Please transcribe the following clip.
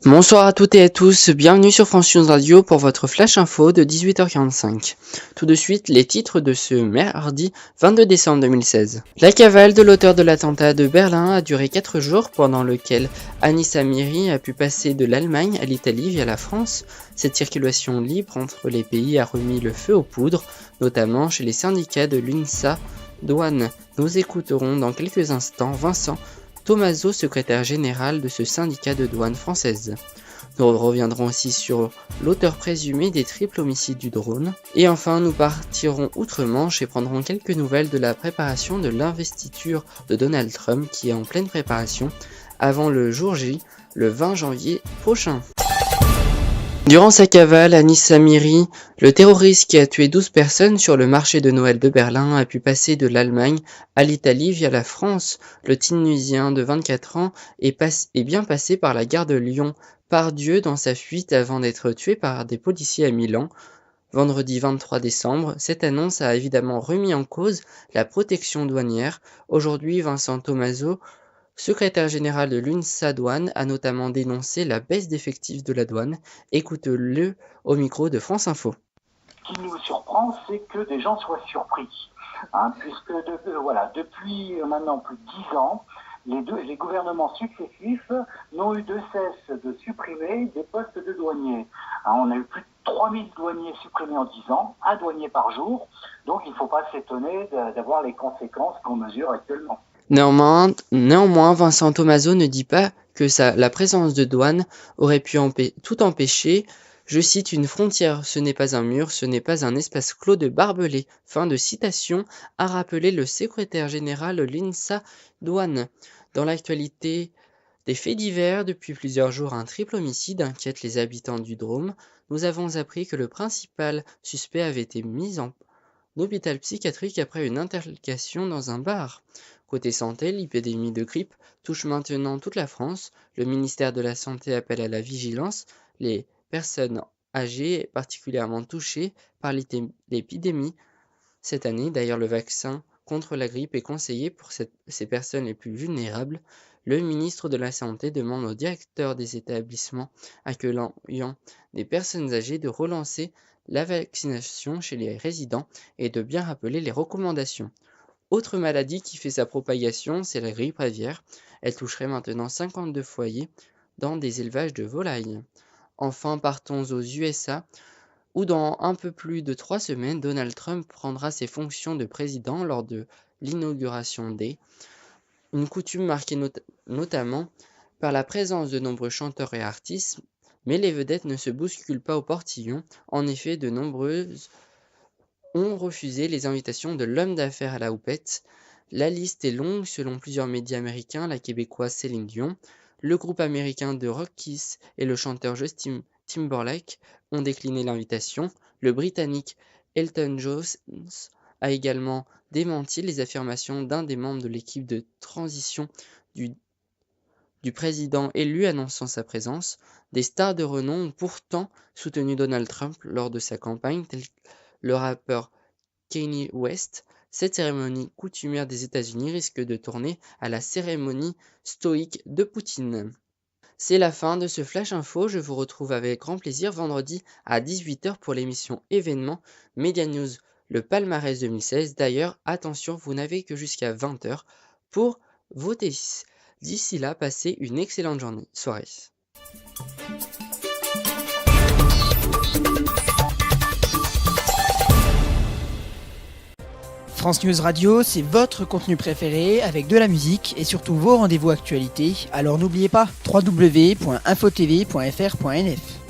Bonsoir à toutes et à tous, bienvenue sur France News Radio pour votre flash info de 18h45. Tout de suite, les titres de ce mardi 22 décembre 2016. La cavale de l'auteur de l'attentat de Berlin a duré 4 jours pendant lequel Anis Amiri a pu passer de l'Allemagne à l'Italie via la France. Cette circulation libre entre les pays a remis le feu aux poudres, notamment chez les syndicats de l'UNSA Douane. Nous écouterons dans quelques instants Vincent Thomazeau, secrétaire général de ce syndicat de douane française. Nous reviendrons aussi sur l'auteur présumé des triples homicides du drone. Et enfin, nous partirons outre-Manche et prendrons quelques nouvelles de la préparation de l'investiture de Donald Trump qui est en pleine préparation avant le jour J, le 20 janvier prochain. Durant sa cavale, Anis Amiri, le terroriste qui a tué 12 personnes sur le marché de Noël de Berlin, a pu passer de l'Allemagne à l'Italie via la France. Le Tunisien de 24 ans est bien passé par la gare de Lyon-Pardieu dans sa fuite avant d'être tué par des policiers à Milan. Vendredi 23 décembre, cette annonce a évidemment remis en cause la protection douanière. Aujourd'hui, Vincent Thomazeau, secrétaire général de l'UNSA Douane, a notamment dénoncé la baisse d'effectifs de la douane. Écoute-le au micro de France Info. Ce qui nous surprend, c'est que des gens soient surpris, puisque depuis maintenant plus de 10 ans, les gouvernements successifs n'ont eu de cesse de supprimer des postes de douaniers. On a eu plus de 3000 douaniers supprimés en 10 ans, un douanier par jour, donc il ne faut pas s'étonner d'avoir les conséquences qu'on mesure actuellement. Néanmoins, Vincent Thomazeau ne dit pas que la présence de douane aurait pu tout empêcher. Je cite: une frontière, ce n'est pas un mur, ce n'est pas un espace clos de barbelés. Fin de citation, a rappelé le secrétaire général de l'UNSA Douane. Dans l'actualité des faits divers, depuis plusieurs jours, un triple homicide inquiète les habitants du Drôme. Nous avons appris que le principal suspect avait été mis en hôpital psychiatrique après une altercation dans un bar. Côté santé, l'épidémie de grippe touche maintenant toute la France. Le ministère de la Santé appelle à la vigilance les personnes âgées particulièrement touchées par l'épidémie. Cette année, d'ailleurs, le vaccin contre la grippe est conseillé pour ces personnes les plus vulnérables. Le ministre de la Santé demande aux directeurs des établissements accueillant des personnes âgées de relancer la vaccination chez les résidents et de bien rappeler les recommandations. Autre maladie qui fait sa propagation, c'est la grippe aviaire. Elle toucherait maintenant 52 foyers dans des élevages de volailles. Enfin, partons aux USA, où dans un peu plus de 3 semaines, Donald Trump prendra ses fonctions de président lors de l'inauguration Day. Une coutume marquée notamment par la présence de nombreux chanteurs et artistes, mais les vedettes ne se bousculent pas au portillon. En effet, de nombreuses ont refusé les invitations de l'homme d'affaires à la houppette. La liste est longue selon plusieurs médias américains. La québécoise Céline Dion, le groupe américain de rock Kiss et le chanteur Justin Timberlake ont décliné l'invitation. Le britannique Elton John a également démenti les affirmations d'un des membres de l'équipe de transition du président élu annonçant sa présence. Des stars de renom ont pourtant soutenu Donald Trump lors de sa campagne, tel le rappeur Kanye West. Cette cérémonie coutumière des États-Unis risque de tourner à la cérémonie stoïque de Poutine. C'est la fin de ce Flash Info. Je vous retrouve avec grand plaisir vendredi à 18h pour l'émission événement Media News, le palmarès 2016. D'ailleurs, attention, vous n'avez que jusqu'à 20h pour voter. D'ici là, passez une excellente soirée. France News Radio, c'est votre contenu préféré avec de la musique et surtout vos rendez-vous actualités. Alors n'oubliez pas www.infotv.fr.nf.